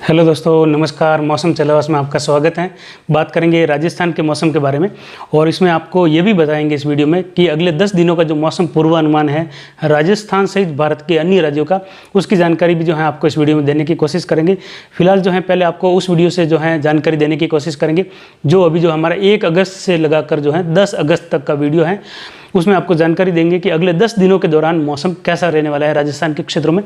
Hello दोस्तों, नमस्कार। मौसम चलावास में आपका स्वागत है। बात करेंगे राजस्थान के मौसम के बारे में और इसमें आपको ये भी बताएंगे इस वीडियो में कि अगले 10 दिनों का जो मौसम पूर्वानुमान है राजस्थान सहित भारत के अन्य राज्यों का, उसकी जानकारी भी जो है आपको इस वीडियो में देने की कोशिश करेंगे। फिलहाल जो है पहले आपको उस वीडियो से जो है जानकारी देने की कोशिश करेंगे जो अभी जो हमारा 1 अगस्त से लगाकर जो है 10 अगस्त तक का वीडियो है, उसमें आपको जानकारी देंगे कि अगले 10 दिनों के दौरान मौसम कैसा रहने वाला है राजस्थान के क्षेत्रों में,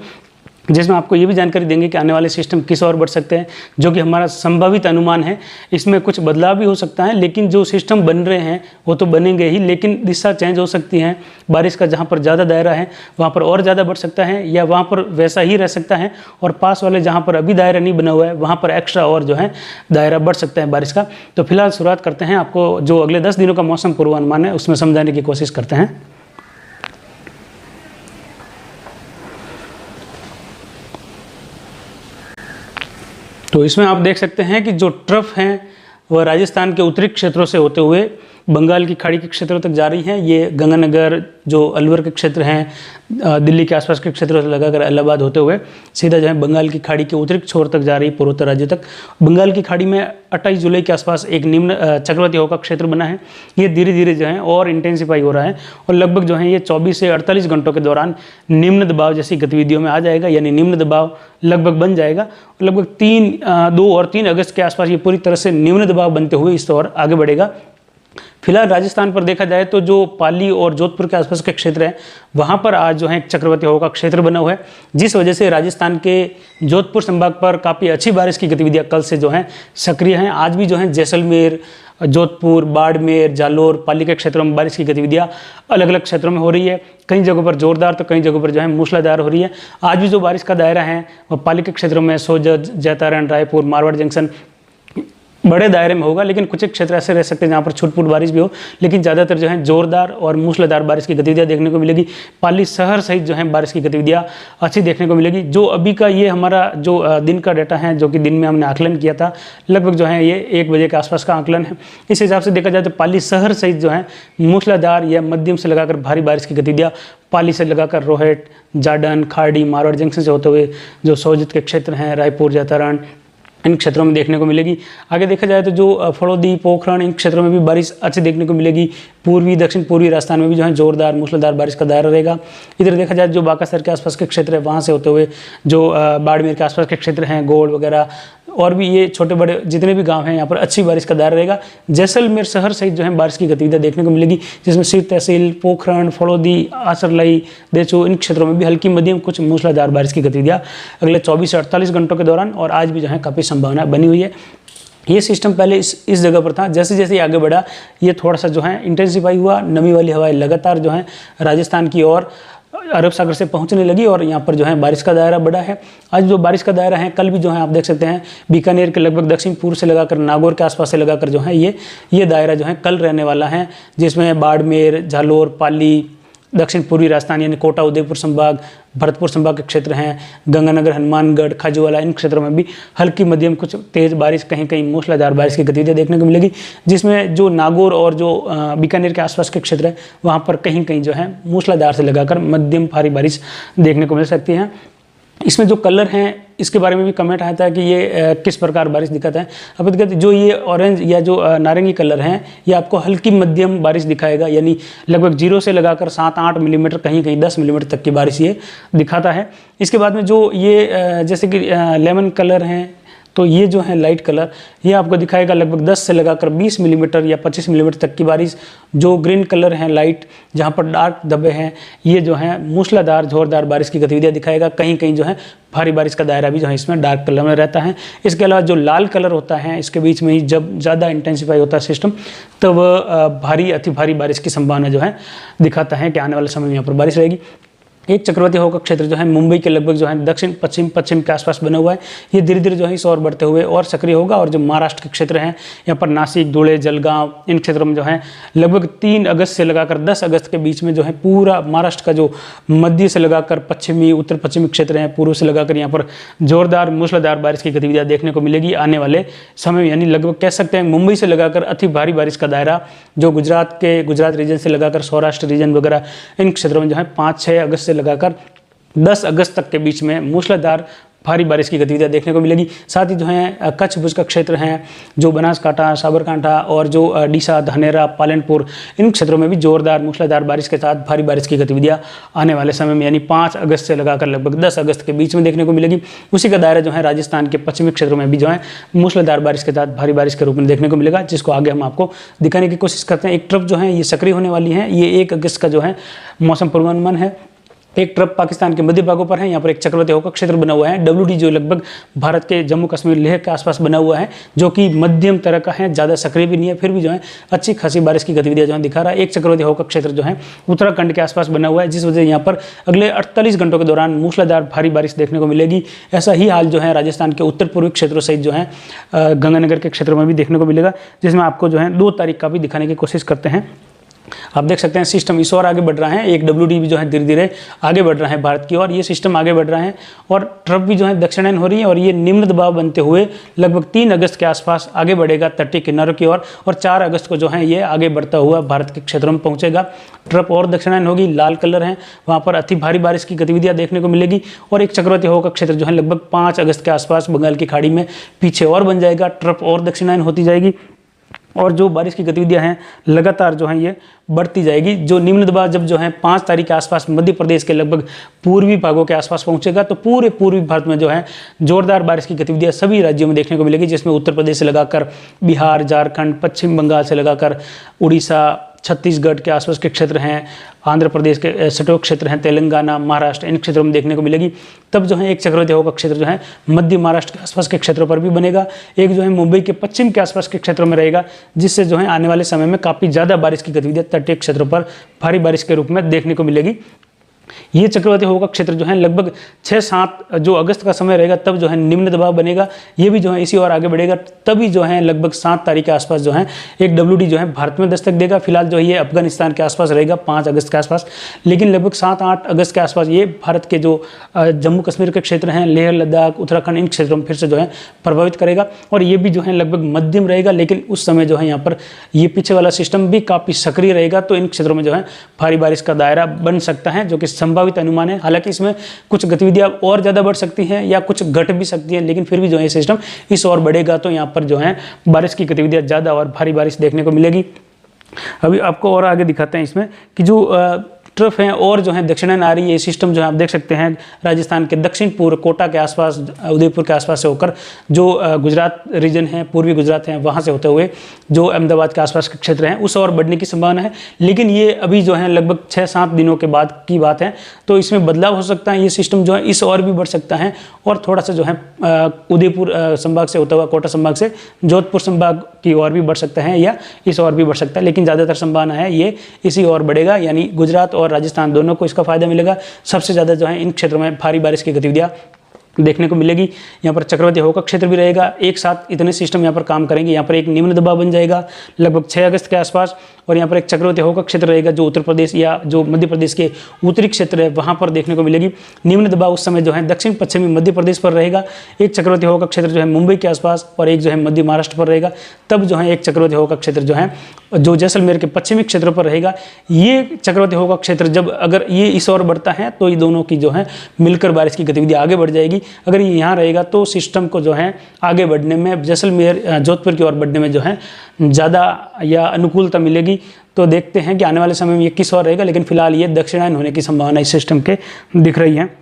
जिसमें आपको ये भी जानकारी देंगे कि आने वाले सिस्टम किस ओर बढ़ सकते हैं, जो कि हमारा संभावित अनुमान है। इसमें कुछ बदलाव भी हो सकता है, लेकिन जो सिस्टम बन रहे हैं वो तो बनेंगे ही, लेकिन दिशा चेंज हो सकती है। बारिश का जहाँ पर ज़्यादा दायरा है वहाँ पर और ज़्यादा बढ़ सकता है, या वहाँ पर वैसा ही रह सकता है, और पास वाले जहाँ पर अभी दायरा नहीं बना हुआ है वहाँ पर एक्स्ट्रा और जो है दायरा बढ़ सकता है बारिश का। तो फिलहाल शुरुआत करते हैं, आपको जो अगले 10 दिनों का मौसम पूर्वानुमान है उसमें समझाने की कोशिश करते हैं। तो इसमें आप देख सकते हैं कि जो ट्रफ हैं वह राजस्थान के उत्तरी क्षेत्रों से होते हुए बंगाल की खाड़ी के क्षेत्रों तक जा रही हैं। ये गंगानगर जो अलवर के क्षेत्र हैं, दिल्ली के आसपास के क्षेत्रों से लगाकर इलाहाबाद होते हुए सीधा जो है बंगाल की खाड़ी के उत्तरी छोर तक जा रही, पूर्वोत्तर राज्य तक। बंगाल की खाड़ी में 28 जुलाई के आसपास एक निम्न चक्रवाती हवा का क्षेत्र बना है। ये धीरे धीरे जो है और इंटेंसिफाई हो रहा है और लगभग जो है ये 24 से 48 घंटों के दौरान निम्न दबाव जैसी गतिविधियों में आ जाएगा, यानी निम्न दबाव लगभग बन जाएगा। लगभग 2 और 3 अगस्त के आसपास ये पूरी तरह से निम्न दबाव बनते हुए इस ओर आगे बढ़ेगा। फिलहाल राजस्थान पर देखा जाए तो जो पाली और जोधपुर के आसपास के क्षेत्र हैं वहाँ पर आज जो है एक चक्रवाती हवा का क्षेत्र बना हुआ है, जिस वजह से राजस्थान के जोधपुर संभाग पर काफ़ी अच्छी बारिश की गतिविधियाँ कल से जो हैं सक्रिय हैं। आज भी जो है जैसलमेर, जोधपुर, बाड़मेर, जालोर, पाली के क्षेत्रों में बारिश की गतिविधियाँ अलग अलग क्षेत्रों में हो रही है। कई जगहों पर जोरदार तो कई जगहों पर जो है मूसलाधार हो रही है। आज भी जो बारिश का दायरा है वह पाली के क्षेत्रों में सोजत, जैतारण, रायपुर, मारवाड़ जंक्शन बड़े दायरे में होगा, लेकिन कुछ एक क्षेत्र ऐसे रह सकते हैं जहाँ पर छुटपुट बारिश भी हो, लेकिन ज़्यादातर जो है जोरदार और मूसलाधार बारिश की गतिविधियाँ देखने को मिलेगी। पाली शहर सहित जो है बारिश की गतिविधियाँ अच्छी देखने को मिलेगी। जो अभी का ये हमारा जो दिन का डाटा है, जो कि दिन में हमने आकलन किया था, लगभग जो है ये 1 बजे के आसपास का आकलन है। इस हिसाब से देखा जाए तो पाली शहर सहित जो है मूसलाधार या मध्यम से लगाकर भारी बारिश की गतिविधियाँ पाली से लगाकर रोहट, जाडन, खाड़ी, मारवाड़ जंक्शन से होते हुए जो सोजत के क्षेत्र हैं, रायपुर, जैतारण, इन क्षेत्रों में देखने को मिलेगी। आगे देखा जाए तो जो फड़ौदी, पोखरण, इन क्षेत्रों में भी बारिश अच्छी देखने को मिलेगी। पूर्वी, दक्षिण पूर्वी राजस्थान में भी जो है जोरदार मूसलाधार बारिश का दायरा रहेगा। इधर देखा जाए जो बाकासर के आसपास के क्षेत्र है वहाँ से होते हुए जो बाड़मेर के आसपास के क्षेत्र हैं, गोड़ वगैरह और भी ये छोटे बड़े जितने भी गांव हैं यहाँ पर अच्छी बारिश का दायरा रहेगा। जैसलमेर शहर सहित जो है बारिश की गतिविधियाँ देखने को मिलेगी, जिसमें सिर तहसील, पोखरण, फड़ौदी, आसरलाई, देचू, इन क्षेत्रों में भी हल्की मध्यम कुछ मूसलाधार बारिश की गतिविधियाँ अगले 24 से 48 घंटों के दौरान और आज भी जो है काफ़ी संभावना बनी हुई है। ये सिस्टम पहले इस जगह पर था, जैसे जैसे ये आगे बढ़ा ये थोड़ा सा जो है इंटेंसिफाई हुआ। नमी वाली हवाएं लगातार जो है राजस्थान की ओर अरब सागर से पहुंचने लगी और यहाँ पर जो है बारिश का दायरा बढ़ा है। आज जो बारिश का दायरा है कल भी जो है आप देख सकते हैं बीकानेर के लगभग दक्षिण पूर्व से लगाकर नागौर के आसपास से लगाकर जो है ये दायरा जो है कल रहने वाला है, जिसमें बाड़मेर, जालोर, पाली, दक्षिण पूर्वी राजस्थान यानी कोटा, उदयपुर संभाग, भरतपुर संभाग के क्षेत्र हैं, गंगानगर, हनुमानगढ़, खाजूवाला, इन क्षेत्रों में भी हल्की मध्यम कुछ तेज बारिश, कहीं कहीं मूसलाधार बारिश की गतिविधियाँ देखने को मिलेगी। जिसमें जो नागौर और जो बीकानेर के आसपास के क्षेत्र है वहाँ पर कहीं कहीं जो है मूसलाधार से लगाकर मध्यम भारी बारिश देखने को मिल सकती है। इसमें जो कलर हैं इसके बारे में भी कमेंट आता है कि ये किस प्रकार बारिश दिखाता है। अब दिक्कत जो ये ऑरेंज या जो नारंगी कलर हैं ये आपको हल्की मध्यम बारिश दिखाएगा, यानी लगभग 0 से लगाकर 7-8 मिलीमीटर, कहीं कहीं 10 मिलीमीटर तक की बारिश ये दिखाता है। इसके बाद में जो ये जैसे कि लेमन कलर हैं, तो ये जो है लाइट कलर ये आपको दिखाएगा लगभग 10 से लगाकर 20 मिलीमीटर या 25 मिलीमीटर तक की बारिश। जो ग्रीन कलर है लाइट, जहाँ पर डार्क धब्बे हैं, ये जो है मूसलाधार जोरदार बारिश की गतिविधियाँ दिखाएगा। कहीं कहीं जो है भारी बारिश का दायरा भी जो है इसमें डार्क कलर में रहता है। इसके अलावा जो लाल कलर होता है इसके बीच में ही जब ज़्यादा इंटेंसिफाई होता है सिस्टम तब भारी अति भारी बारिश की संभावना जो है दिखाता है कि आने वाले समय में यहाँ पर बारिश रहेगी। एक चक्रवाती हवा का क्षेत्र जो है मुंबई के लगभग जो है दक्षिण पश्चिम के आसपास बना हुआ है। ये धीरे धीरे जो है इस ओर बढ़ते हुए और सक्रिय होगा और जो महाराष्ट्र के क्षेत्र हैं यहाँ पर नासिक, धुले, जलगांव, इन क्षेत्रों में जो है लगभग 3 अगस्त से लगाकर 10 अगस्त के बीच में जो है पूरा महाराष्ट्र का जो मध्य से लगाकर पश्चिमी, उत्तर पश्चिमी क्षेत्र हैं, पूर्व से लगाकर यहाँ पर जोरदार मूसलाधार बारिश की गतिविधियाँ देखने को मिलेगी आने वाले समय में। यानी लगभग कह सकते हैं मुंबई से लगाकर अति भारी बारिश का दायरा जो गुजरात रीजन से लगाकर सौराष्ट्र रीजन वगैरह इन क्षेत्रों में जो है 5-6 अगस्त से लगाकर 10 अगस्त तक के बीच में मूसलाधार भारी बारिश की गतिविधियाँ देखने को मिलेगी। साथ ही जो है कच्छ भुज का क्षेत्र है, जो बनासकांठा, साबरकांठा और जो डीसा, धानेरा, पालनपुर, इन क्षेत्रों में भी जोरदार मूसलाधार बारिश के साथ भारी बारिश की गतिविधियाँ आने वाले समय में यानी 5 अगस्त से लगाकर लगभग 10 अगस्त के बीच में देखने को मिलेगी। उसी का दायरा जो है राजस्थान के पश्चिमी क्षेत्रों में भी जो है मूसलाधार बारिश के साथ भारी बारिश के रूप में देखने को मिलेगा, जिसको आगे हम आपको दिखाने की कोशिश करते हैं। एक ट्रफ जो है ये सक्रिय होने वाली है, ये 1 अगस्त का जो है मौसम पूर्वानुमान है। एक ट्रफ पाकिस्तान के मध्य भागों पर है, यहाँ पर एक चक्रवाती हवा का क्षेत्र बना हुआ है WD, जो लगभग भारत के जम्मू कश्मीर लेह के आसपास बना हुआ है, जो कि मध्यम तरह का है, ज़्यादा सक्रिय भी नहीं है, फिर भी जो है अच्छी खासी बारिश की गतिविधियां जो है दिखा रहा है। एक चक्रवाती हवा का क्षेत्र जो है उत्तराखंड के आसपास बना हुआ है, जिस वजह से यहाँ पर अगले 48 घंटों के दौरान मूसलाधार भारी बारिश देखने को मिलेगी। ऐसा ही हाल जो है राजस्थान के उत्तर पूर्वी क्षेत्रों सहित जो है गंगानगर के क्षेत्रों में भी देखने को मिलेगा, जिसमें आपको जो है 2 तारीख का भी दिखाने की कोशिश करते हैं। आप देख सकते हैं सिस्टम इस ओर आगे बढ़ रहा है, एक WD भी जो है धीरे धीरे आगे बढ़ रहा है भारत की ओर, ये सिस्टम आगे बढ़ रहा है और ट्रफ भी जो है दक्षिणायन हो रही है और ये निम्न दबाव बनते हुए लगभग 3 अगस्त के आसपास आगे बढ़ेगा तटीय किनारों की ओर और 4 अगस्त को जो है ये आगे बढ़ता हुआ भारत के क्षेत्रों में पहुंचेगा। ट्रफ और दक्षिणायन होगी, लाल कलर है, वहाँ पर अति भारी बारिश की गतिविधियाँ देखने को मिलेगी और एक चक्रवाती हवा का क्षेत्र जो है लगभग 5 अगस्त के आसपास बंगाल की खाड़ी में पीछे और बन जाएगा, ट्रफ और दक्षिणायन होती जाएगी और जो बारिश की गतिविधियां हैं लगातार जो है ये बढ़ती जाएगी। जो निम्न दबाव जब जो है 5 तारीख के आसपास मध्य प्रदेश के लगभग पूर्वी भागों के आसपास पहुंचेगा तो पूरे पूर्वी भारत में जो है जोरदार बारिश की गतिविधियां सभी राज्यों में देखने को मिलेगी, जिसमें उत्तर प्रदेश से लगाकर बिहार, झारखंड, पश्चिम बंगाल से लगाकर उड़ीसा, छत्तीसगढ़ के आसपास के क्षेत्र हैं, आंध्र प्रदेश के सटोक क्षेत्र हैं, तेलंगाना, महाराष्ट्र, इन क्षेत्रों में देखने को मिलेगी। तब जो है एक चक्रवाती हवा का क्षेत्र जो है मध्य महाराष्ट्र के आसपास के क्षेत्रों पर भी बनेगा, एक जो है मुंबई के पश्चिम के आसपास के क्षेत्रों में रहेगा, जिससे जो है आने वाले समय में काफ़ी ज़्यादा बारिश की गतिविधियाँ तटीय क्षेत्रों पर भारी बारिश के रूप में देखने को मिलेगी। ये चक्रवाती हवा का क्षेत्र जो है लगभग 6-7 जो अगस्त का समय रहेगा तब जो है निम्न दबाव बनेगा, ये भी जो है इसी और आगे बढ़ेगा, तभी जो है लगभग 7 तारीख के आसपास जो है एक WD जो है भारत में दस्तक देगा। फिलहाल जो है ये अफगानिस्तान के आसपास रहेगा 5 अगस्त के आसपास, लेकिन लगभग 7-8 अगस्त के आसपास ये भारत के जो जम्मू कश्मीर के क्षेत्र हैं, लेह लद्दाख, उत्तराखंड, इन क्षेत्रों में फिर से जो है प्रभावित करेगा और ये भी जो है लगभग मध्यम रहेगा, लेकिन उस समय जो है यहाँ पर ये पीछे वाला सिस्टम भी काफ़ी सक्रिय रहेगा, तो इन क्षेत्रों में जो है भारी बारिश का दायरा बन सकता है, जो कि संभावित अनुमान है। हालांकि इसमें कुछ गतिविधियां और ज़्यादा बढ़ सकती हैं या कुछ घट भी सकती हैं, लेकिन फिर भी जो है सिस्टम इस ओर बढ़ेगा तो यहाँ पर जो है बारिश की गतिविधियां ज़्यादा और भारी बारिश देखने को मिलेगी। अभी आपको और आगे दिखाते हैं इसमें कि जो ट्रफ हैं और जो है दक्षिणायन आ रही है, ये सिस्टम जो है आप देख सकते हैं राजस्थान के दक्षिण पूर्व कोटा के आसपास, उदयपुर के आसपास से होकर जो गुजरात रीजन है, पूर्वी गुजरात है, वहाँ से होते हुए जो अहमदाबाद के आसपास के क्षेत्र हैं उस और बढ़ने की संभावना है, लेकिन ये अभी जो है लगभग 6-7 दिनों के बाद की बात है, तो इसमें बदलाव हो सकता है। ये सिस्टम जो है इस और भी बढ़ सकता है और थोड़ा सा जो है उदयपुर संभाग से होता हुआ कोटा संभाग से जोधपुर संभाग की ओर भी बढ़ सकता है या इस और भी बढ़ सकता है, लेकिन ज़्यादातर संभावना है ये इसी और बढ़ेगा, यानी गुजरात और राजस्थान दोनों को इसका फायदा मिलेगा। सबसे ज़्यादा जो है इन क्षेत्रों में भारी बारिश की गतिविधियाँ देखने को मिलेगी। यहाँ पर चक्रवाती हवा का क्षेत्र भी रहेगा, एक साथ इतने सिस्टम यहाँ पर काम करेंगे। यहाँ पर एक निम्न दबाव बन जाएगा लगभग 6 अगस्त के आसपास और यहाँ पर एक चक्रवाती हवा का क्षेत्र रहेगा जो उत्तर प्रदेश या जो मध्य प्रदेश के उत्तरी क्षेत्र है वहाँ पर देखने को मिलेगी। निम्न दबाव उस समय जो है दक्षिण पश्चिमी मध्य प्रदेश पर रहेगा, एक चक्रवाती हवा का क्षेत्र जो है मुंबई के आसपास और एक जो है मध्य महाराष्ट्र पर रहेगा। तब जो है एक चक्रवाती हवा का क्षेत्र जो है जो जैसलमेर के पश्चिमी क्षेत्रों पर रहेगा। ये चक्रवाती हवा का क्षेत्र जब अगर ये इस ओर बढ़ता है तो ये दोनों की जो है मिलकर बारिश की गतिविधि आगे बढ़ जाएगी। अगर ये यहाँ रहेगा तो सिस्टम को जो है आगे बढ़ने में, जैसलमेर जोधपुर की ओर बढ़ने में जो है ज़्यादा या अनुकूलता मिलेगी। तो देखते हैं कि आने वाले समय में ये किस ओर रहेगा, लेकिन फिलहाल ये दक्षिणायन होने की संभावना इस सिस्टम के दिख रही है।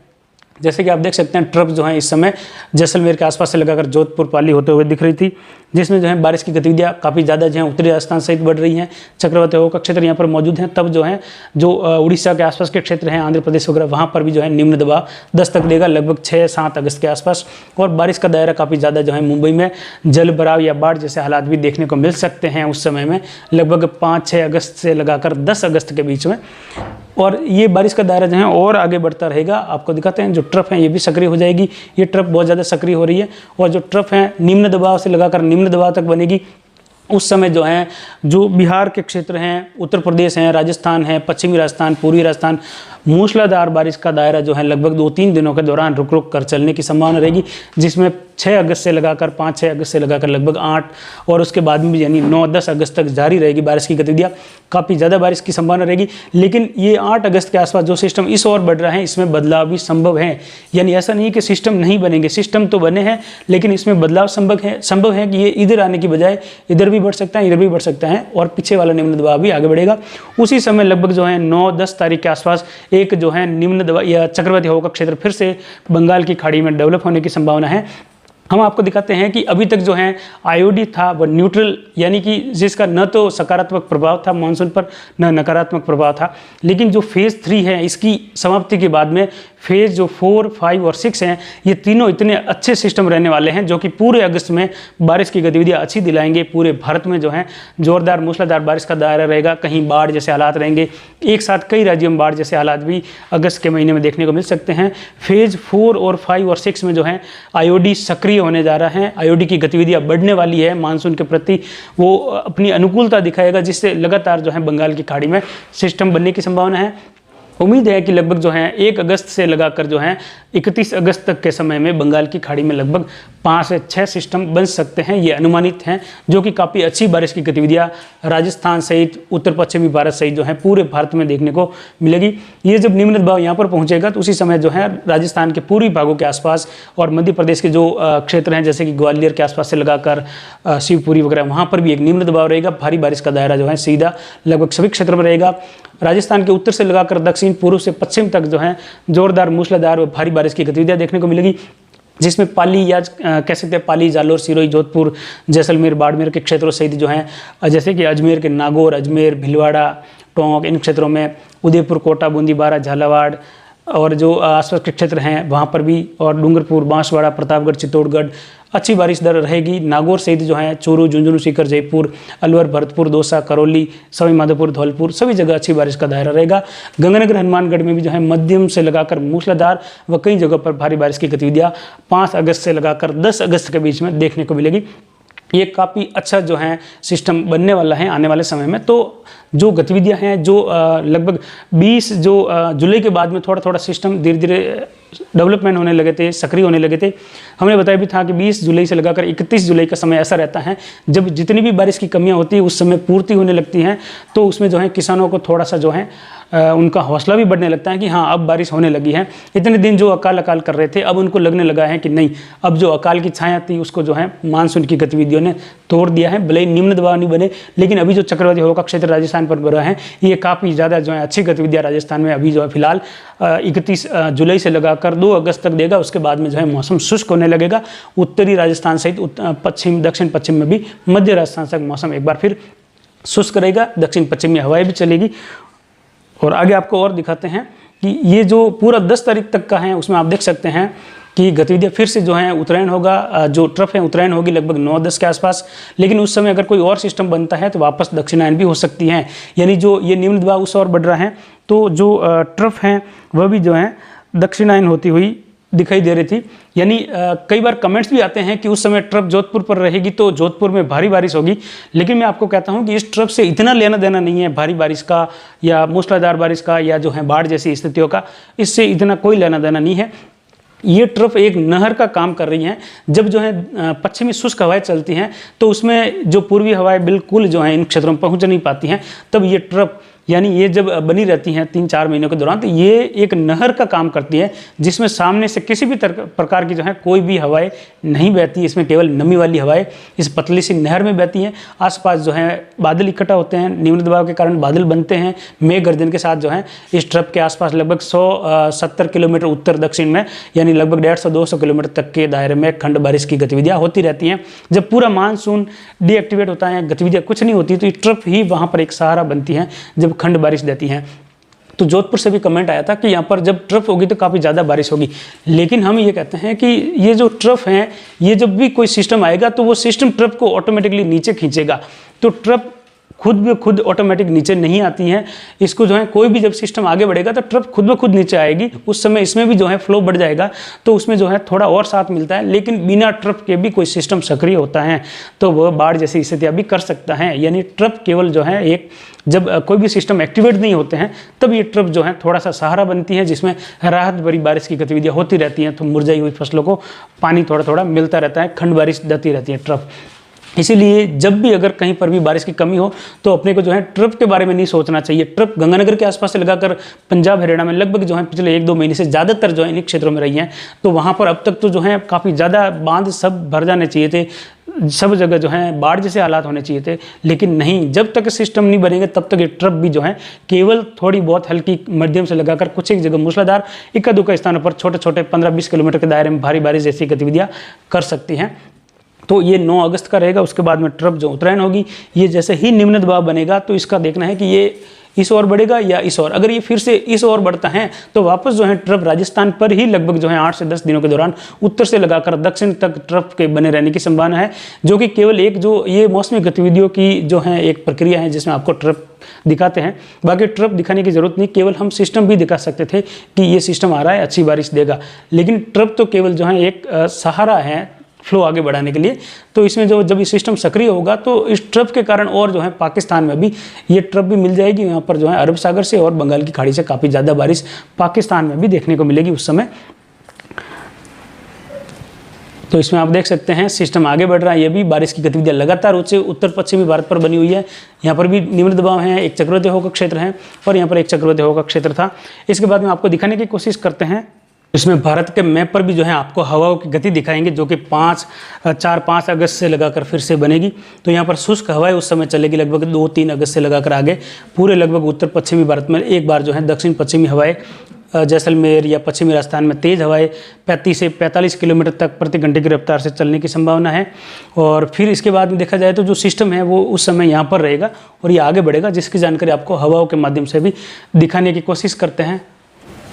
जैसे कि आप देख सकते हैं ट्रफ जो है इस समय जैसलमेर के आसपास से लगाकर जोधपुर पाली होते हुए दिख रही थी, जिसमें जो है बारिश की गतिविधियाँ काफ़ी ज़्यादा जो है उत्तरी राजस्थान सहित बढ़ रही हैं। चक्रवाती हवा का क्षेत्र यहाँ पर मौजूद है। तब जो है जो उड़ीसा के आसपास के क्षेत्र हैं, आंध्र प्रदेश वगैरह, वहाँ पर भी जो है निम्न दबाव दस्तक देगा लगभग 6-7 अगस्त के आसपास और बारिश का दायरा काफ़ी ज़्यादा जो है मुंबई में जल भराव या बाढ़ जैसे हालात भी देखने को मिल सकते हैं उस समय में लगभग 5-6 अगस्त से लगाकर 10 अगस्त के बीच में। और ये बारिश का दायरा जो है और आगे बढ़ता रहेगा। आपको दिखाते हैं जो ट्रफ है ये भी सक्रिय हो जाएगी। ये ट्रफ बहुत ज़्यादा सक्रिय हो रही है और जो ट्रफ है निम्न दबाव से लगाकर निम्न दबाव तक बनेगी। उस समय जो है जो बिहार के क्षेत्र हैं, उत्तर प्रदेश हैं, राजस्थान है, पश्चिमी राजस्थान, पूर्वी राजस्थान, मूसलाधार बारिश का दायरा जो है लगभग 2-3 दिनों के दौरान रुक रुक कर चलने की संभावना रहेगी, जिसमें 6 अगस्त से लगाकर 5-6 अगस्त से लगाकर लगभग 8 और उसके बाद में भी यानी 9-10 अगस्त तक जारी रहेगी बारिश की गतिविधियाँ। काफ़ी ज़्यादा बारिश की संभावना रहेगी, लेकिन ये 8 अगस्त के आसपास जो सिस्टम इस ओर बढ़ रहा है इसमें बदलाव भी संभव है। यानी ऐसा नहीं कि सिस्टम नहीं बनेंगे, सिस्टम तो बने हैं लेकिन इसमें बदलाव संभव है कि ये इधर आने की बजाय इधर भी बढ़ सकता है, इधर भी बढ़ सकता है और पीछे वाला निम्न दबाव भी आगे बढ़ेगा। उसी समय लगभग जो है 9-10 तारीख के आसपास एक जो है निम्न दबाव या चक्रवाती हवा का क्षेत्र फिर से बंगाल की खाड़ी में डेवलप होने की संभावना है। हम आपको दिखाते हैं कि अभी तक जो है आईओडी था वह न्यूट्रल, यानी कि जिसका न तो सकारात्मक प्रभाव था मानसून पर न नकारात्मक प्रभाव था, लेकिन जो फेज़ 3 है इसकी समाप्ति के बाद में फेज़ जो 4, 5 और 6 हैं ये तीनों इतने अच्छे सिस्टम रहने वाले हैं जो कि पूरे अगस्त में बारिश की गतिविधियाँ अच्छी दिलाएंगे। पूरे भारत में जो है जोरदार मूसलाधार बारिश का दायरा रहेगा, कहीं बाढ़ जैसे हालात रहेंगे, एक साथ कई राज्यों में बाढ़ जैसे हालात भी अगस्त के महीने में देखने को मिल सकते हैं। फेज़ 4 और 5 और 6 में जो है आईओडी सक्रिय होने जा रहा है, आईओडी की गतिविधियां बढ़ने वाली है, मानसून के प्रति वो अपनी अनुकूलता दिखाएगा, जिससे लगातार जो है बंगाल की खाड़ी में सिस्टम बनने की संभावना है। उम्मीद है कि लगभग जो है 1 अगस्त से लगाकर जो है 31 अगस्त तक के समय में बंगाल की खाड़ी में लगभग 5 से 6 सिस्टम बन सकते हैं, ये अनुमानित हैं, जो कि काफ़ी अच्छी बारिश की गतिविधियां राजस्थान सहित उत्तर पश्चिमी भारत सहित जो है पूरे भारत में देखने को मिलेगी। ये जब निम्न दबाव यहाँ पर पहुँचेगा तो उसी समय जो है राजस्थान के पूर्वी भागों के आसपास और मध्य प्रदेश के जो क्षेत्र हैं जैसे कि ग्वालियर के आसपास से लगाकर शिवपुरी वगैरह वहाँ पर भी एक निम्न दबाव रहेगा। भारी बारिश का दायरा जो है सीधा लगभग सभी क्षेत्र में रहेगा। राजस्थान के उत्तर से लगाकर दक्षिण पूर्व से पश्चिम तक जो है जोरदार मूसलाधार और भारी बारिश की गतिविधियां देखने को मिलेगी, जिसमें पाली या कह सकते हैं पाली, जालोर, सिरोही, जोधपुर, जैसलमेर, बाड़मेर के क्षेत्रों सहित जो हैं जैसे कि अजमेर के नागौर, अजमेर, भीलवाड़ा, टोंक, इन क्षेत्रों में उदयपुर, कोटा, बूंदी, बारा, झालावाड़ और जो आसपास के क्षेत्र हैं वहाँ पर भी, और डूंगरपुर, बांसवाड़ा, प्रतापगढ़, चित्तौड़गढ़ अच्छी बारिश दर रहेगी। नागौर सहित जो है चूरू, झुंझुनू, सीकर, जयपुर, अलवर, भरतपुर, दौसा, करौली, सवाई माधोपुर, धौलपुर सभी जगह अच्छी बारिश का दायरा रहेगा। गंगानगर, हनुमानगढ़ में भी जो है मध्यम से लगाकर मूसलाधार व कई जगह पर भारी बारिश की गतिविधियाँ 5 अगस्त से लगाकर 10 अगस्त के बीच में देखने को मिलेगी। ये काफ़ी अच्छा जो है सिस्टम बनने वाला है आने वाले समय में। तो जो गतिविधियां हैं जो लगभग 20 जुलाई के बाद में थोड़ा थोड़ा सिस्टम धीरे धीरे डेवलपमेंट होने लगे थे, सक्रिय होने लगे थे। हमने बताया भी था कि 20 जुलाई से लगाकर 31 जुलाई का समय ऐसा रहता है जब जितनी भी बारिश की कमियां होती है उस समय पूर्ति होने लगती हैं, तो उसमें जो है किसानों को थोड़ा सा जो है उनका हौसला भी बढ़ने लगता है कि हाँ अब बारिश होने लगी है। इतने दिन जो अकाल कर रहे थे अब उनको लगने लगा है कि नहीं, अब जो अकाल की छाया थी उसको जो है मानसून की गतिविधियों ने तोड़ दिया है। भले ही निम्न दबाव नहीं बने, लेकिन अभी जो चक्रवाती हवा का क्षेत्र राजस्थान पर बना है ये काफ़ी ज़्यादा जो है अच्छी गतिविधियाँ राजस्थान में अभी जो है फिलहाल 31 जुलाई से लगाकर 2 अगस्त तक देगा। उसके बाद में जो है मौसम शुष्क होने लगेगा। उत्तरी राजस्थान सहित पश्चिम, दक्षिण पश्चिम में भी मध्य राजस्थान तक मौसम एक बार फिर शुष्क रहेगा। दक्षिण पश्चिम में हवाएं भी चलेगी। और आगे आपको और दिखाते हैं कि ये जो पूरा 10 तारीख तक का है उसमें आप देख सकते हैं कि गतिविधियाँ फिर से जो है उत्तरायण होगा, जो ट्रफ है उत्तरायण होगी लगभग 9-10 के आसपास। लेकिन उस समय अगर कोई और सिस्टम बनता है तो वापस दक्षिणायन भी हो सकती हैं, यानी जो ये निम्न दबाव उस और बढ़ रहा है तो जो ट्रफ है वह भी जो है दक्षिणायन होती हुई दिखाई दे रही थी। यानी कई बार कमेंट्स भी आते हैं कि उस समय ट्रफ जोधपुर पर रहेगी तो जोधपुर में भारी बारिश होगी, लेकिन मैं आपको कहता हूं कि इस ट्रफ से इतना लेना देना नहीं है भारी बारिश का या मूसलाधार बारिश का या जो है बाढ़ जैसी स्थितियों का, इससे इतना कोई लेना देना नहीं है। ये ट्रफ एक नहर का काम कर रही हैं। जब जो है पश्चिमी शुष्क हवाएं चलती हैं तो उसमें जो पूर्वी हवाएं बिल्कुल जो है इन क्षेत्रों में पहुंच नहीं पाती हैं, तब ये ट्रफ यानी ये जब बनी रहती हैं 3-4 महीनों के दौरान तो ये एक नहर का काम करती है, जिसमें सामने से किसी भी प्रकार की जो है कोई भी हवाएं नहीं बहती। इसमें केवल नमी वाली हवाएं इस पतली सी नहर में बहती हैं। आसपास जो है बादल इकट्ठा होते हैं, निम्न दबाव के कारण बादल बनते हैं मेघ गर्जन के साथ। जो है इस ट्रफ के आसपास लगभग 170 किलोमीटर उत्तर दक्षिण में यानी लगभग 150-200 किलोमीटर तक के दायरे में खंड बारिश की गतिविधियाँ होती रहती हैं। जब पूरा मानसून डीएक्टिवेट होता है, गतिविधियाँ कुछ नहीं होती, तो ये ट्रफ ही वहाँ पर एक सहारा बनती है जब खंड बारिश देती हैं। तो जोधपुर से भी कमेंट आया था कि यहाँ पर जब ट्रफ होगी तो काफ़ी ज़्यादा बारिश होगी, लेकिन हम ये कहते हैं कि ये जो ट्रफ हैं ये जब भी कोई सिस्टम आएगा तो वो सिस्टम ट्रफ को ऑटोमेटिकली नीचे खींचेगा। तो ट्रफ खुद ब खुद ऑटोमेटिक नीचे नहीं आती हैं। इसको जो है कोई भी जब सिस्टम आगे बढ़ेगा तो ट्रफ खुद ब खुद नीचे आएगी, उस समय इसमें भी जो है फ्लो बढ़ जाएगा, तो उसमें जो है थोड़ा और साथ मिलता है। लेकिन बिना ट्रफ के भी कोई सिस्टम सक्रिय होता है तो वह बाढ़ जैसी स्थितियाँ भी कर सकता है। यानी ट्रफ केवल जो है एक, जब कोई भी सिस्टम एक्टिवेट नहीं होते हैं तब ये ट्रफ जो है थोड़ा सा सहारा बनती है, जिसमें राहत भरी बारिश की गतिविधियाँ होती रहती हैं, तो मुरझाई हुई फसलों को पानी थोड़ा थोड़ा मिलता रहता है, खंड बारिश जाती रहती है ट्रफ। इसीलिए जब भी अगर कहीं पर भी बारिश की कमी हो तो अपने को जो है ट्रफ के बारे में नहीं सोचना चाहिए। ट्रफ गंगानगर के आसपास से लगाकर पंजाब हरियाणा में लगभग जो है पिछले 1-2 महीने से ज़्यादातर जो है इन क्षेत्रों में रही हैं, तो वहाँ पर अब तक तो जो है काफ़ी ज़्यादा बांध सब भर जाने चाहिए थे, सब जगह जो है बाढ़ जैसे हालात होने चाहिए थे। लेकिन नहीं, जब तक सिस्टम नहीं बनेंगे तब तक ये ट्रफ भी जो है केवल थोड़ी बहुत हल्की मध्यम से लगाकर कुछ एक जगह मूसलाधार, इक्का दुक्का स्थानों पर छोटे छोटे 15-20 किलोमीटर के दायरे में भारी बारिश जैसी गतिविधियाँ कर सकती हैं। तो ये 9 अगस्त का रहेगा। उसके बाद में ट्रफ जो उत्तरायण होगी, ये जैसे ही निम्न दबाव बनेगा तो इसका देखना है कि ये इस ओर बढ़ेगा या इस ओर। अगर ये फिर से इस ओर बढ़ता है तो वापस जो है ट्रफ राजस्थान पर ही लगभग जो है 8 से 10 दिनों के दौरान उत्तर से लगाकर दक्षिण तक ट्रफ के बने रहने की संभावना है, जो कि केवल एक जो ये मौसमी गतिविधियों की जो है एक प्रक्रिया है जिसमें आपको ट्रफ दिखाते हैं। बाकी ट्रफ दिखाने की जरूरत नहीं, केवल हम सिस्टम भी दिखा सकते थे कि ये सिस्टम आ रहा है, अच्छी बारिश देगा। लेकिन ट्रफ तो केवल जो है एक सहारा है फ्लो आगे बढ़ाने के लिए। तो इसमें जो जब ये सिस्टम सक्रिय होगा तो इस ट्रफ के कारण और जो है पाकिस्तान में भी ये ट्रफ भी मिल जाएगी। यहाँ पर जो है अरब सागर से और बंगाल की खाड़ी से काफ़ी ज़्यादा बारिश पाकिस्तान में भी देखने को मिलेगी उस समय। तो इसमें आप देख सकते हैं सिस्टम आगे बढ़ रहा है, ये भी बारिश की गतिविधियाँ लगातार उत्तर पश्चिमी भारत पर बनी हुई है। यहाँ पर भी निम्न दबाव है, एक चक्रवाती हवा का क्षेत्र है और यहाँ पर एक चक्रवाती हवा का क्षेत्र था। इसके बाद में आपको दिखाने की कोशिश करते हैं, इसमें भारत के मैप पर भी जो है आपको हवाओं की गति दिखाएंगे, जो कि 4-5 अगस्त से लगाकर फिर से बनेगी। तो यहाँ पर शुष्क हवाएं उस समय चलेगी लगभग 2-3 अगस्त से लगाकर आगे पूरे लगभग उत्तर पश्चिमी भारत में। एक बार जो है दक्षिण पश्चिमी हवाएं जैसलमेर या पश्चिमी राजस्थान में तेज़ हवाएं 35 से 45 किलोमीटर तक प्रति घंटे की रफ्तार से चलने की संभावना है। और फिर इसके बाद में देखा जाए तो जो सिस्टम है वो उस समय यहाँ पर रहेगा और ये आगे बढ़ेगा, जिसकी जानकारी आपको हवाओं के माध्यम से भी दिखाने की कोशिश करते हैं।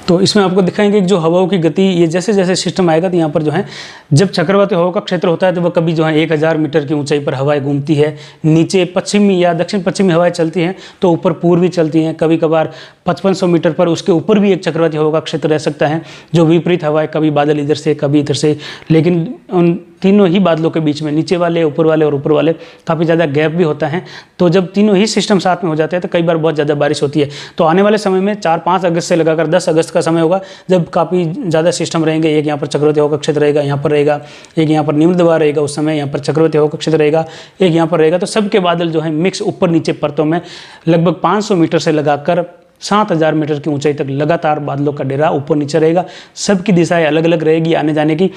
तो इसमें आपको दिखाएंगे कि जो हवाओं की गति, ये जैसे जैसे सिस्टम आएगा तो यहाँ पर जो है जब चक्रवाती हवा का क्षेत्र होता है तो वह कभी जो है 1000 मीटर की ऊंचाई पर हवाएं घूमती है, नीचे पश्चिमी या दक्षिण पश्चिमी हवाएं चलती हैं, तो ऊपर पूर्वी चलती हैं। कभी कभार 5500 मीटर पर उसके ऊपर भी एक चक्रवाती हवा का क्षेत्र रह सकता है, जो विपरीत हवाएं, कभी बादल इधर से कभी इधर से, लेकिन उन तीनों ही बादलों के बीच में नीचे वाले, ऊपर वाले और ऊपर वाले काफ़ी ज़्यादा गैप भी होता है। तो जब तीनों ही सिस्टम साथ में हो जाते हैं तो कई बार बहुत ज़्यादा बारिश होती है। तो आने वाले समय में 4-5 अगस्त से लगाकर 10 अगस्त का समय होगा जब काफ़ी ज़्यादा सिस्टम रहेंगे। एक यहाँ पर चक्रवाती हवा का क्षेत्र रहेगा, यहाँ पर रहेगा, एक यहाँ पर निम्न दबाव रहेगा, उस समय यहाँ पर चक्रवाती हवा का क्षेत्र रहेगा, एक यहाँ पर रहेगा। तो सबके बादल जो है मिक्स ऊपर नीचे परतों में लगभग 500 मीटर से लगाकर 7000 मीटर की ऊंचाई तक लगातार बादलों का डेरा ऊपर नीचे रहेगा। सबकी दिशाएं अलग अलग रहेगी आने जाने की।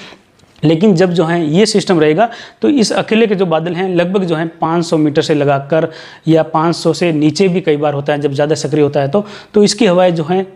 लेकिन जब जो है ये सिस्टम रहेगा तो इस अकेले के जो बादल हैं लगभग जो है 500 मीटर से लगाकर या 500 से नीचे भी कई बार होता है जब ज़्यादा सक्रिय होता है तो इसकी हवाएं जो हैं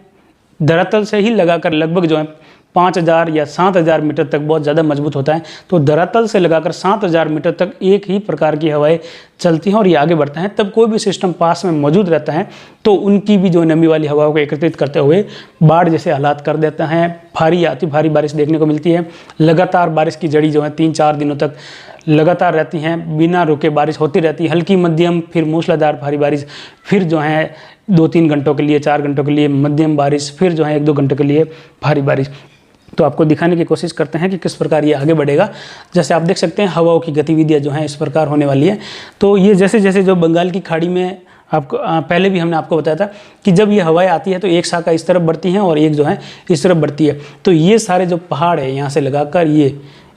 धरातल से ही लगाकर लगभग जो है 5000 या 7000 मीटर तक बहुत ज़्यादा मजबूत होता है। तो धरातल से लगाकर 7000 मीटर तक एक ही प्रकार की हवाएं चलती हैं और ये आगे बढ़ता है। तब कोई भी सिस्टम पास में मौजूद रहता है तो उनकी भी जो नमी वाली हवाओं को एकत्रित करते हुए बाढ़ जैसे हालात कर देता है। भारी अति भारी बारिश देखने को मिलती है। लगातार बारिश की जड़ी जो है 3-4 दिनों तक लगातार रहती हैं, बिना रुके बारिश होती रहती है, हल्की मध्यम फिर मूसलाधार भारी बारिश, फिर जो है 2-3 घंटों के लिए 4 घंटों के लिए मध्यम बारिश, फिर जो है 1-2 घंटों के लिए भारी बारिश। तो आपको दिखाने की कोशिश करते हैं कि किस प्रकार ये आगे बढ़ेगा। जैसे आप देख सकते हैं हवाओं की गतिविधियाँ जो हैं इस प्रकार होने वाली है। तो ये जैसे जैसे जो बंगाल की खाड़ी में आपको पहले भी हमने आपको बताया था कि जब ये हवाएं आती है तो एक शाखा इस तरफ बढ़ती हैं और एक जो है इस तरफ बढ़ती है। तो ये सारे जो पहाड़ है यहाँ से लगाकर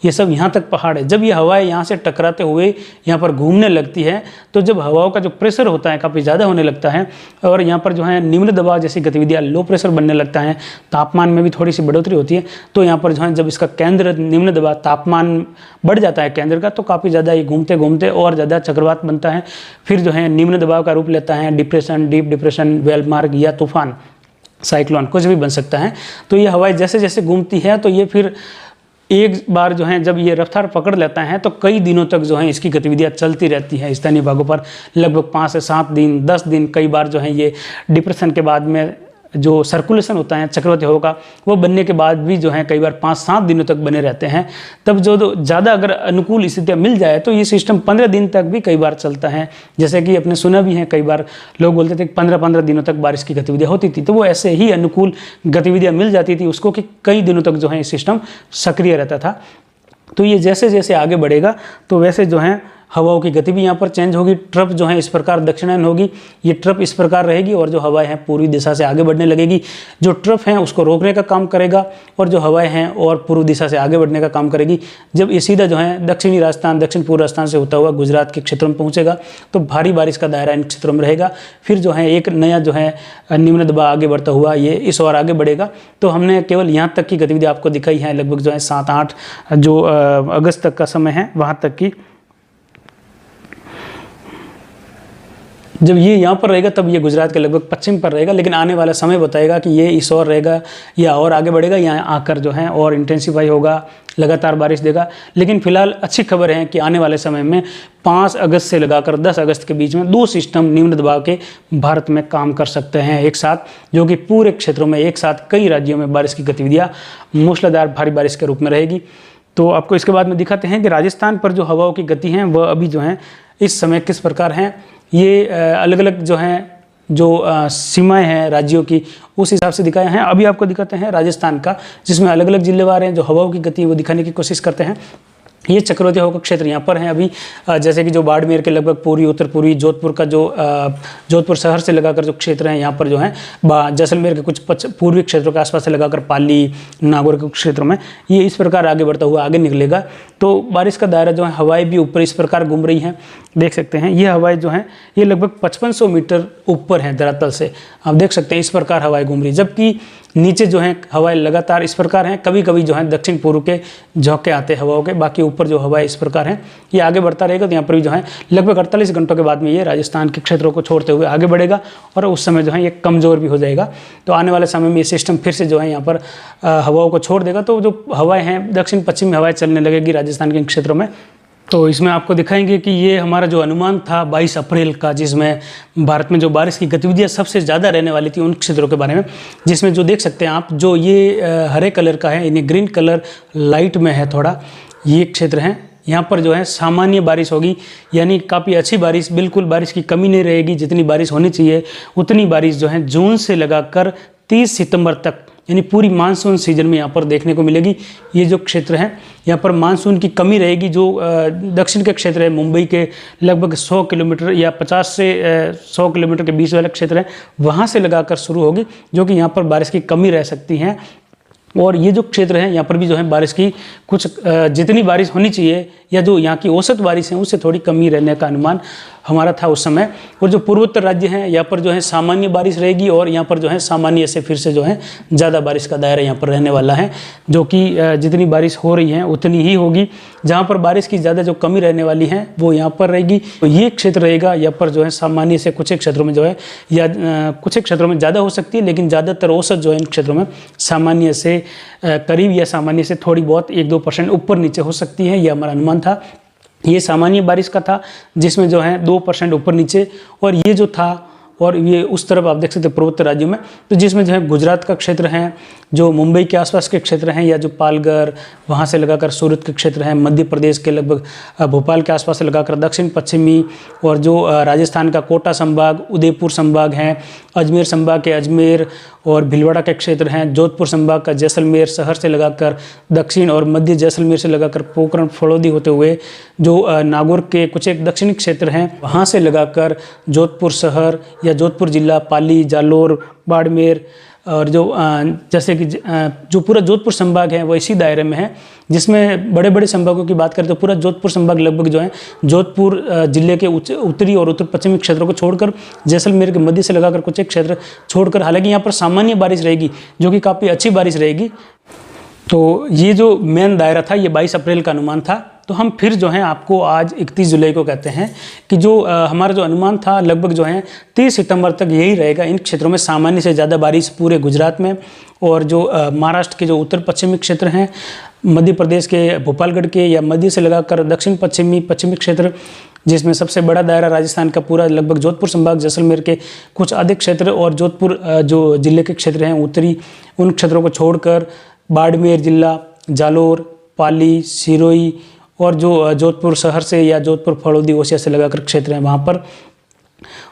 ये सब यहाँ तक पहाड़ है। जब ये हवाएं यहाँ से टकराते हुए यहाँ पर घूमने लगती है तो जब हवाओं का जो प्रेशर होता है काफ़ी ज़्यादा होने लगता है और यहाँ पर जो है निम्न दबाव जैसी गतिविधियाँ, लो प्रेशर बनने लगता है, तापमान में भी थोड़ी सी बढ़ोतरी होती है। तो यहाँ पर जो है जब इसका केंद्र निम्न दबाव तापमान बढ़ जाता है केंद्र का तो काफ़ी ज़्यादा ये घूमते घूमते और ज़्यादा चक्रवात बनता है। फिर जो है निम्न दबाव का रूप लेता है, डिप्रेशन, डीप डिप्रेशन, वेलमार्क या तूफान, साइक्लोन कुछ भी बन सकता है। तो ये हवाएं जैसे जैसे घूमती है तो ये फिर एक बार जो है जब ये रफ्तार पकड़ लेता है तो कई दिनों तक जो है इसकी गतिविधियाँ चलती रहती हैं स्थानीय भागों पर, लगभग 5 से 7 दिन 10 दिन। कई बार जो है ये डिप्रेशन के बाद में जो सर्कुलेशन होता है चक्रवाती हवा का, वो बनने के बाद भी जो है कई बार 5-7 दिनों तक बने रहते हैं। तब जो ज़्यादा अगर अनुकूल स्थितियाँ मिल जाए तो ये सिस्टम 15 दिन तक भी कई बार चलता है। जैसे कि अपने सुना भी है, कई बार लोग बोलते थे कि 15-15 दिनों तक बारिश की गतिविधियाँ होती थी, तो वो ऐसे ही अनुकूल गतिविधियाँ मिल जाती थी उसको कि कई दिनों तक जो है ये सिस्टम सक्रिय रहता था। तो ये जैसे जैसे आगे बढ़ेगा तो वैसे जो है हवाओं की गति भी यहाँ पर चेंज होगी। ट्रफ जो है इस प्रकार दक्षिणायन होगी, ये ट्रफ इस प्रकार रहेगी और जो हवाएं हैं पूर्वी दिशा से आगे बढ़ने लगेगी। जो ट्रफ है उसको रोकने का काम करेगा और जो हवाएं हैं और पूर्व दिशा से आगे बढ़ने का काम करेगी। जब ये सीधा जो है दक्षिणी राजस्थान, दक्षिण पूर्व राजस्थान से होता हुआ गुजरात के क्षेत्रों में पहुँचेगा तो भारी बारिश का दायरा इन क्षेत्रों में रहेगा। फिर जो है एक नया जो है निम्न दबाव आगे बढ़ता हुआ ये इस ओर आगे बढ़ेगा। तो हमने केवल यहाँ तक की गतिविधि आपको दिखाई है, लगभग जो है 7-8 जो अगस्त तक का समय है वहाँ तक की। जब ये यहाँ पर रहेगा तब ये गुजरात के लगभग पश्चिम पर रहेगा, लेकिन आने वाला समय बताएगा कि ये इस ओर रहेगा या और आगे बढ़ेगा, यहाँ आकर जो है और इंटेंसिफाई होगा, लगातार बारिश देगा। लेकिन फिलहाल अच्छी खबर है कि आने वाले समय में 5 अगस्त से लगाकर 10 अगस्त के बीच में 2 सिस्टम निम्न दबाव के भारत में काम कर सकते हैं एक साथ, जो कि पूरे क्षेत्रों में एक साथ कई राज्यों में बारिश की गतिविधियाँ मूसलाधार भारी बारिश के रूप में रहेगी। तो आपको इसके बाद में दिखाते हैं कि राजस्थान पर जो हवाओं की गति है वह अभी जो है इस समय किस प्रकार हैं। ये अलग अलग जो हैं जो सीमाएं हैं राज्यों की उस हिसाब से दिखाए हैं। अभी आपको दिखाते हैं राजस्थान का, जिसमें अलग अलग जिलेवार हैं जो हवाओं की गति वो दिखाने की कोशिश करते हैं। ये चक्रवाती हवा का क्षेत्र यहाँ पर है अभी, जैसे कि जो बाड़मेर के लगभग पूर्वी उत्तर पूर्वी, जोधपुर का जो जोधपुर शहर से लगाकर जो क्षेत्र है यहाँ पर जो है, जैसलमेर के कुछ पूर्वी क्षेत्रों के आसपास से लगाकर पाली, नागौर के क्षेत्रों में ये इस प्रकार आगे बढ़ता हुआ आगे निकलेगा। तो बारिश का दायरा जो है हवाएं भी ऊपर इस प्रकार घूम रही हैं, देख सकते हैं। ये हवाएं जो हैं ये लगभग 5500 मीटर ऊपर हैं धरातल से, आप देख सकते हैं इस प्रकार हवाएं घूम रही, जबकि नीचे जो है हवाएं लगातार इस प्रकार हैं। कभी कभी जो है दक्षिण पूर्व के झोंके आते हैं हवाओं के, बाकी ऊपर जो हवाएं इस प्रकार हैं। ये आगे बढ़ता रहेगा तो यहाँ पर भी जो है लगभग 48 घंटों के बाद में ये राजस्थान के क्षेत्रों को छोड़ते हुए आगे बढ़ेगा और उस समय जो है ये कमज़ोर भी हो जाएगा। तो आने वाले समय में ये सिस्टम फिर से जो है यहाँ पर हवाओं को छोड़ देगा, तो जो हवाएँ हैं दक्षिण पश्चिम में हवाएँ चलने लगेगी राजस्थान के क्षेत्रों में। तो इसमें आपको दिखाएंगे कि ये हमारा जो अनुमान था 22 अप्रैल का, जिसमें भारत में जो बारिश की गतिविधियां सबसे ज़्यादा रहने वाली थी उन क्षेत्रों के बारे में, जिसमें जो देख सकते हैं आप, जो ये हरे कलर का है, यानी ग्रीन कलर लाइट में है थोड़ा, ये क्षेत्र हैं। यहाँ पर जो है सामान्य बारिश होगी, यानी काफ़ी अच्छी बारिश, बिल्कुल बारिश की कमी नहीं रहेगी। जितनी बारिश होनी चाहिए उतनी बारिश जो है जून से लगाकर 30 सितंबर तक, यानी पूरी मानसून सीजन में यहाँ पर देखने को मिलेगी। ये जो क्षेत्र है यहाँ पर मानसून की कमी रहेगी। जो दक्षिण के क्षेत्र है, मुंबई के लगभग 100 किलोमीटर या 50 से 100 किलोमीटर के बीच वाला क्षेत्र है, वहाँ से लगाकर शुरू होगी, जो कि यहाँ पर बारिश की कमी रह सकती है। और ये जो क्षेत्र है यहाँ पर भी जो है बारिश की कुछ जितनी बारिश होनी चाहिए या जो यहाँ की औसत बारिश है उससे थोड़ी कमी रहने का अनुमान हमारा था उस समय। और जो पूर्वोत्तर राज्य हैं यहाँ पर जो है सामान्य बारिश रहेगी और यहाँ पर जो है सामान्य से फिर से जो है ज़्यादा बारिश का दायरा यहाँ पर रहने वाला है, जो कि जितनी बारिश हो रही है उतनी ही होगी। जहाँ पर बारिश की ज़्यादा जो कमी रहने वाली है वो यहाँ पर रहेगी। तो ये क्षेत्र रहेगा यहाँ पर जो है सामान्य से कुछ एक क्षेत्रों में जो है या कुछ एक क्षेत्रों में ज़्यादा हो सकती है, लेकिन ज़्यादातर औसत जो है इन क्षेत्रों में सामान्य से करीब या सामान्य से थोड़ी बहुत 1-2% ऊपर नीचे हो सकती है, ये हमारा अनुमान था। ये सामान्य बारिश का था जिसमें जो है 2% ऊपर नीचे, और ये जो था और ये उस तरफ आप देख सकते हैं पूर्वोत्तर राज्यों में, तो जिसमें जो है गुजरात का क्षेत्र है, जो मुंबई के आसपास के क्षेत्र हैं या जो पालघर वहाँ से लगाकर सूरत के क्षेत्र हैं, मध्य प्रदेश के लगभग भोपाल के आसपास से लगाकर दक्षिण पश्चिमी, और जो राजस्थान का कोटा संभाग, उदयपुर संभाग हैं, अजमेर संभाग के अजमेर और भीलवाड़ा के क्षेत्र हैं, जोधपुर संभाग का जैसलमेर शहर से लगाकर दक्षिण और मध्य जैसलमेर से लगाकर पोखरण फलोदी होते हुए जो नागौर के कुछ एक दक्षिणी क्षेत्र हैं वहाँ से लगाकर जोधपुर शहर या जोधपुर जिला, पाली, जालोर, बाड़मेर, और जो जैसे कि जो पूरा जोधपुर संभाग है वो इसी दायरे में है। जिसमें बड़े बड़े संभागों की बात करें तो पूरा जोधपुर संभाग लगभग जो है जोधपुर जिले के उत्तरी और उत्तर पश्चिमी क्षेत्रों को छोड़कर, जैसलमेर के मध्य से लगाकर कुछ एक क्षेत्र छोड़कर, हालांकि यहाँ पर सामान्य बारिश रहेगी जो कि काफ़ी अच्छी बारिश रहेगी। तो ये जो मेन दायरा था ये 22 अप्रैल का अनुमान था। तो हम फिर जो है आपको आज 31 जुलाई को कहते हैं कि जो हमारा जो अनुमान था लगभग जो है 30 सितंबर तक यही रहेगा। इन क्षेत्रों में सामान्य से ज़्यादा बारिश पूरे गुजरात में, और जो महाराष्ट्र के जो उत्तर पश्चिमी क्षेत्र हैं, मध्य प्रदेश के भोपालगढ़ के या मध्य से लगाकर दक्षिण पश्चिमी क्षेत्र, जिसमें सबसे बड़ा दायरा राजस्थान का पूरा लगभग जोधपुर संभाग, जैसलमेर के कुछ अधिक क्षेत्र और जोधपुर जो जिले के क्षेत्र हैं उत्तरी, उन क्षेत्रों को छोड़कर बाड़मेर जिला, जालोर, पाली, सिरोही और जो जोधपुर शहर से या जोधपुर फड़ौदी ओसिया से लगाकर क्षेत्र हैं वहाँ पर,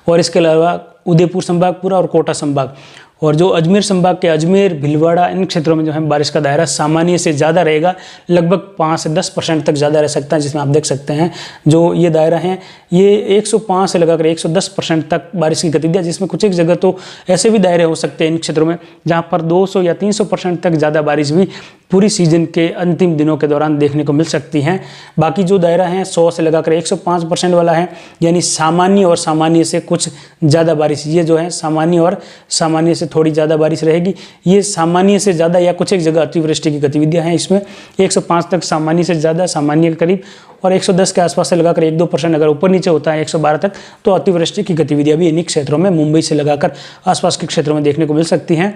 और इसके अलावा उदयपुर संभाग पूरा और कोटा संभाग, और जो अजमेर संभाग के अजमेर, भीलवाड़ा, इन क्षेत्रों में जो है बारिश का दायरा सामान्य से ज़्यादा रहेगा, लगभग 5 से 10% तक ज़्यादा रह सकता है, जिसमें आप देख सकते हैं जो ये दायरा है ये 105 से लगाकर 110% तक बारिश की गतिविधियाँ, जिसमें कुछ एक जगह तो ऐसे भी दायरे हो सकते हैं इन क्षेत्रों में जहाँ पर 200 या 300% तक ज़्यादा बारिश भी पूरी सीजन के अंतिम दिनों के दौरान देखने को मिल सकती हैं। बाकी जो दायरा है 100 से लगाकर 105% वाला है, यानी सामान्य और सामान्य से कुछ ज़्यादा बारिश, ये जो है सामान्य और सामान्य से थोड़ी ज़्यादा बारिश रहेगी। ये सामान्य से ज़्यादा या कुछ एक जगह अतिवृष्टि की गतिविधियाँ हैं, इसमें 105 तक सामान्य से ज़्यादा, सामान्य के करीब, और 110 के आसपास से लगाकर 1-2% अगर ऊपर नीचे होता है 112 तक, तो अतिवृष्टि की गतिविधियाँ भी इन्हीं क्षेत्रों में, मुंबई से लगाकर आसपास के क्षेत्रों में देखने को मिल सकती हैं।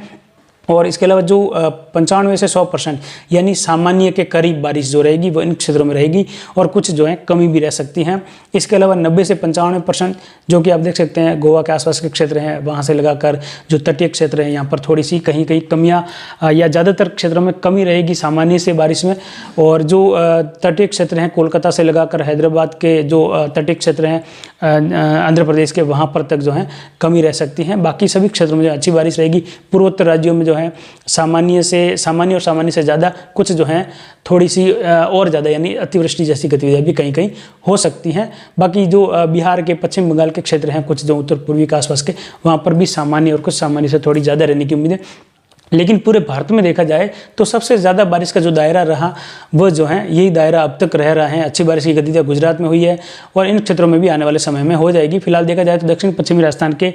और इसके अलावा जो 95 से 100% यानी सामान्य के करीब बारिश जो रहेगी वो इन क्षेत्रों में रहेगी, और कुछ जो है कमी भी रह सकती हैं। इसके अलावा 90 से 95% जो कि आप देख सकते हैं गोवा के आसपास के क्षेत्र हैं, वहाँ से लगाकर जो तटीय क्षेत्र हैं यहाँ पर थोड़ी सी कहीं कहीं कमियाँ या ज़्यादातर क्षेत्रों में कमी रहेगी सामान्य से बारिश में। और जो तटीय क्षेत्र हैं कोलकाता से लगाकर हैदराबाद के जो तटीय क्षेत्र हैं आंध्र प्रदेश के, वहाँ पर तक जो है कमी रह सकती है। बाकी सभी क्षेत्रों में जो अच्छी बारिश रहेगी। पूर्वोत्तर राज्यों में जो है सामान्य और सामान्य से ज़्यादा, कुछ जो है थोड़ी सी और ज़्यादा यानी अतिवृष्टि जैसी गतिविधियाँ भी कहीं कहीं हो सकती हैं। बाकी जो बिहार के, पश्चिम बंगाल के क्षेत्र हैं, कुछ जो उत्तर पूर्वी के आसपास के, वहाँ पर भी सामान्य और कुछ सामान्य से थोड़ी ज़्यादा रहने की उम्मीद है। लेकिन पूरे भारत में देखा जाए तो सबसे ज़्यादा बारिश का जो दायरा रहा वह जो है यही दायरा अब तक रह रहा है। अच्छी बारिश की गतिविधियाँ गुजरात में हुई है और इन क्षेत्रों में भी आने वाले समय में हो जाएगी। फिलहाल देखा जाए तो दक्षिण पश्चिमी राजस्थान के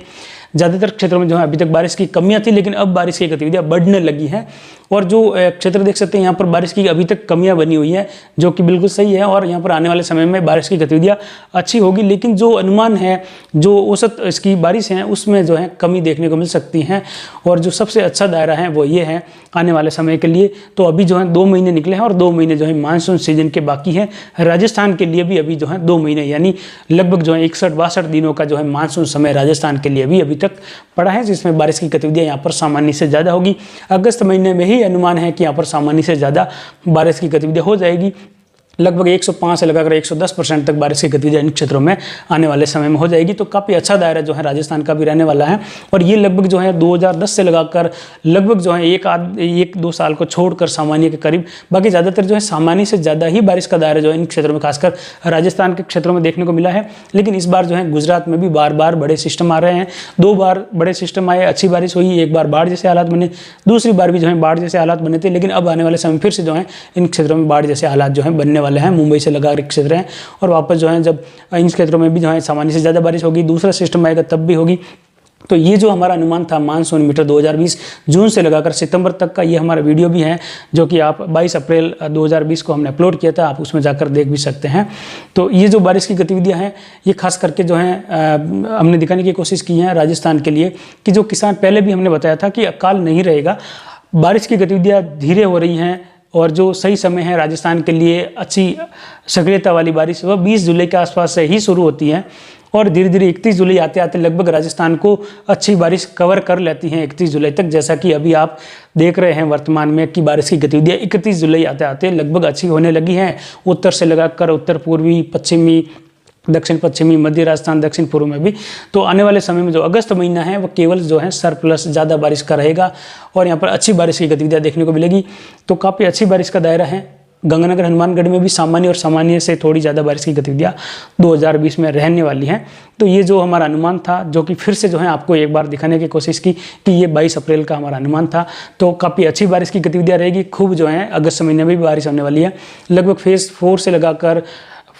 ज़्यादातर क्षेत्रों में जो है अभी तक बारिश की कमियां थी, लेकिन अब बारिश की गतिविधियां बढ़ने लगी हैं। और जो क्षेत्र देख सकते हैं यहाँ पर बारिश की अभी तक कमियां बनी हुई है, जो कि बिल्कुल सही है, और यहाँ पर आने वाले समय में बारिश की गतिविधियां अच्छी होगी। लेकिन जो अनुमान है, जो औसत इसकी बारिश है, उसमें जो है कमी देखने को मिल सकती है। और जो सबसे अच्छा दायरा है वो ये है आने वाले समय के लिए। तो अभी जो है 2 महीने निकले हैं और 2 महीने जो है मानसून सीजन के बाकी हैं। राजस्थान के लिए भी अभी जो है 2 महीने यानी लगभग जो है 61-62 दिनों का जो है मानसून समय राजस्थान के लिए भी अभी तक पड़ा है, जिसमें बारिश की गतिविधियां यहाँ पर सामान्य से ज़्यादा होगी। अगस्त महीने में ही अनुमान है कि यहाँ पर सामान्य से ज़्यादा बारिश की गतिविधियां हो जाएगी। लगभग 105 से लगाकर 110% तक बारिश की गतिविधियां इन क्षेत्रों में आने वाले समय में हो जाएगी। तो काफ़ी अच्छा दायरा जो है राजस्थान का भी रहने वाला है। और ये लगभग जो है 2010 से लगाकर लगभग जो है 1-2 साल को छोड़कर सामान्य के करीब, बाकी ज़्यादातर जो है सामान्य से ज़्यादा ही बारिश का दायरा जो है इन क्षेत्रों में, खासकर राजस्थान के क्षेत्रों में देखने को मिला है। लेकिन इस बार जो है गुजरात में भी बार बार बड़े सिस्टम आ रहे हैं। 2 बार बड़े सिस्टम आए, अच्छी बारिश हुई, एक बार बाढ़ जैसे हालात बने, दूसरी बार भी जो है बाढ़ जैसे हालात बने थे। लेकिन अब आने वाले समय फिर से जो है इन क्षेत्रों में बाढ़ जैसे हालात जो है बनने वाले हैं। मुंबई से लगा क्षेत्र हैं और वापस जो है जब इन क्षेत्रों में भी जो है सामान्य से ज़्यादा बारिश होगी, दूसरा सिस्टम आएगा तब भी होगी। तो ये जो हमारा अनुमान था मानसून मीटर 2020 जून से लगाकर सितंबर तक का, ये हमारा वीडियो भी है जो कि आप 22 अप्रैल 2020 को हमने अपलोड किया था, आप उसमें जाकर देख भी सकते हैं। तो ये जो बारिश की गतिविधियां हैं ये खास करके जो है हमने दिखाने की कोशिश की है राजस्थान के लिए कि जो किसान, पहले भी हमने बताया था कि अकाल नहीं रहेगा, बारिश की गतिविधियाँ धीरे हो रही हैं और जो सही समय है राजस्थान के लिए अच्छी सक्रियता वाली बारिश वह 20 जुलाई के आसपास से ही शुरू होती है और धीरे धीरे 31 जुलाई आते आते लगभग राजस्थान को अच्छी बारिश कवर कर लेती हैं 31 जुलाई तक। जैसा कि अभी आप देख रहे हैं वर्तमान में कि बारिश की गतिविधियाँ 31 जुलाई आते आते लगभग अच्छी होने लगी हैं। उत्तर से लगाकर उत्तर पूर्वी, पश्चिमी, दक्षिण पश्चिमी, मध्य राजस्थान, दक्षिण पूर्व में भी। तो आने वाले समय में जो अगस्त महीना है वो केवल जो है सरप्लस ज़्यादा बारिश का रहेगा और यहाँ पर अच्छी बारिश की गतिविधियाँ देखने को मिलेगी। तो काफ़ी अच्छी बारिश का दायरा है। गंगानगर, हनुमानगढ़ में भी सामान्य और सामान्य से थोड़ी ज़्यादा बारिश की गतिविधियाँ 2020 में रहने वाली हैं। तो ये जो हमारा अनुमान था, जो कि फिर से जो है आपको एक बार दिखाने की कोशिश की कि ये 22 अप्रैल का हमारा अनुमान था। तो काफ़ी अच्छी बारिश की गतिविधियाँ रहेगी, खूब जो है अगस्त महीने में भी बारिश होने वाली है। लगभग फेज़ 4 से लगाकर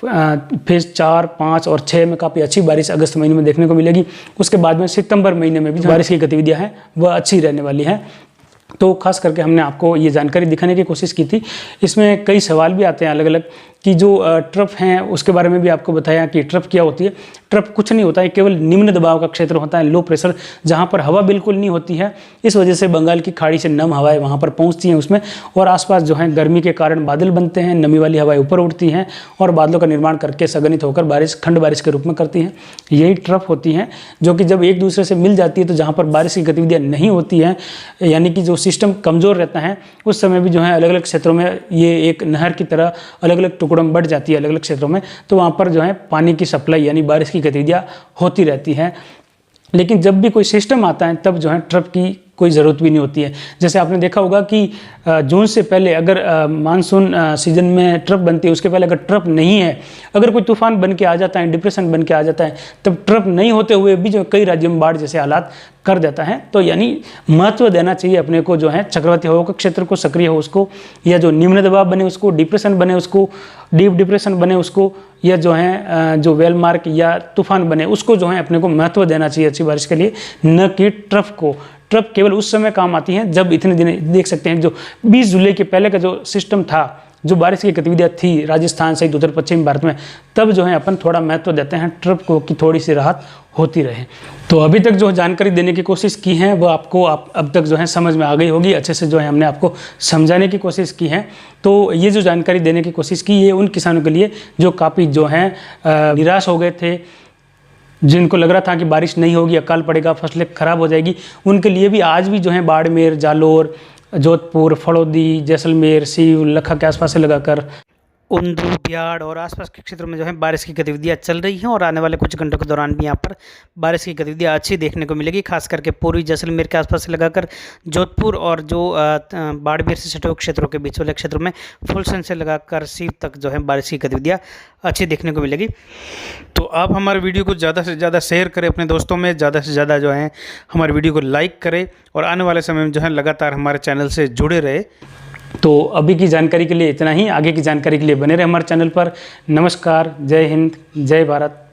फेज़ 4, 5 और 6 में काफ़ी अच्छी बारिश अगस्त महीने में देखने को मिलेगी। उसके बाद में सितंबर महीने में भी बारिश की गतिविधियाँ हैं वह अच्छी रहने वाली है। तो खास करके हमने आपको ये जानकारी दिखाने की कोशिश की थी। इसमें कई सवाल भी आते हैं अलग अलग कि जो ट्रफ हैं उसके बारे में भी आपको बताया कि ट्रफ क्या होती है। ट्रफ कुछ नहीं होता है, केवल निम्न दबाव का क्षेत्र होता है, लो प्रेशर, जहाँ पर हवा बिल्कुल नहीं होती है। इस वजह से बंगाल की खाड़ी से नम हवाएं वहाँ पर पहुँचती हैं उसमें, और आसपास जो है गर्मी के कारण बादल बनते हैं, नमी वाली हवाएं ऊपर उठती हैं और बादलों का निर्माण करके संघनित होकर बारिश, खंड बारिश के रूप में करती हैं। यही ट्रफ होती हैं, जो कि जब एक दूसरे से मिल जाती है तो जहाँ पर बारिश की गतिविधियाँ नहीं होती हैं, यानी कि जो सिस्टम कमज़ोर रहता है, उस समय भी जो है अलग अलग क्षेत्रों में ये एक नहर की तरह अलग अलग टुकड़ों में बढ़ जाती है अलग अलग क्षेत्रों में। तो वहाँ पर जो है पानी की सप्लाई यानी बारिश की गतिविधियाँ होती रहती हैं। लेकिन जब भी कोई सिस्टम आता है तब जो है ट्रफ की कोई ज़रूरत भी नहीं होती है। जैसे आपने देखा होगा कि जून से पहले अगर मानसून सीजन में ट्रफ बनती है, उसके पहले अगर ट्रफ नहीं है, अगर कोई तूफान बन के आ जाता है, डिप्रेशन बन के आ जाता है, तब ट्रफ नहीं होते हुए भी जो कई राज्यों में बाढ़ जैसे हालात कर देता है। तो यानी महत्व देना चाहिए अपने को, जो है चक्रवाती हवा का क्षेत्र को सक्रिय हो उसको, या जो निम्न दबाव बने उसको, डिप्रेशन बने उसको, डीप डिप्रेशन बने उसको, या जो है जो वेल मार्क या तूफान बने उसको जो है अपने को महत्व देना चाहिए अच्छी बारिश के लिए, न कि ट्रफ को। ट्रफ केवल उस समय काम आती हैं जब इतने दिन देख सकते हैं जो 20 जुलाई के पहले का जो सिस्टम था, जो बारिश की गतिविधियाँ थी राजस्थान सहित उत्तर पश्चिम भारत में, तब जो है अपन थोड़ा महत्व देते हैं ट्रफ को कि थोड़ी सी राहत होती रहे। तो अभी तक जो जानकारी देने की कोशिश की है वो आपको अब तक जो है समझ में आ गई होगी, अच्छे से जो है हमने आपको समझाने की कोशिश की है। तो ये जो जानकारी देने की कोशिश की, ये उन किसानों के लिए जो काफ़ी जो हैं निराश हो गए थे, जिनको लग रहा था कि बारिश नहीं होगी, अकाल पड़ेगा, फसलें खराब हो जाएगी, उनके लिए भी आज भी जो है बाड़मेर, जालोर, जोधपुर, फड़ौदी, जैसलमेर, सीव, लखा के आसपास से लगाकर उंदू, बिहाड़ और आसपास के क्षेत्रों में जो है बारिश की गतिविधियाँ चल रही हैं, और आने वाले कुछ घंटों के दौरान भी यहाँ पर बारिश की गतिविधियाँ अच्छी देखने को मिलेगी, खास करके पूर्वी जैसलमेर के आसपास से लगाकर जोधपुर और जो बाड़मेर से सटे क्षेत्रों के बीच वाले क्षेत्रों में फुलसन से लगाकर सीव तक जो है बारिश की गतिविधियाँ अच्छी देखने को मिलेगी। तो आप हमारे वीडियो को ज़्यादा से ज़्यादा शेयर करें अपने दोस्तों में, ज़्यादा से ज़्यादा जो है हमारे वीडियो को लाइक करें, और आने वाले समय में जो है लगातार हमारे चैनल से जुड़े रहे। तो अभी की जानकारी के लिए इतना ही, आगे की जानकारी के लिए बने रहे हमारे चैनल पर। नमस्कार, जय हिंद, जय भारत।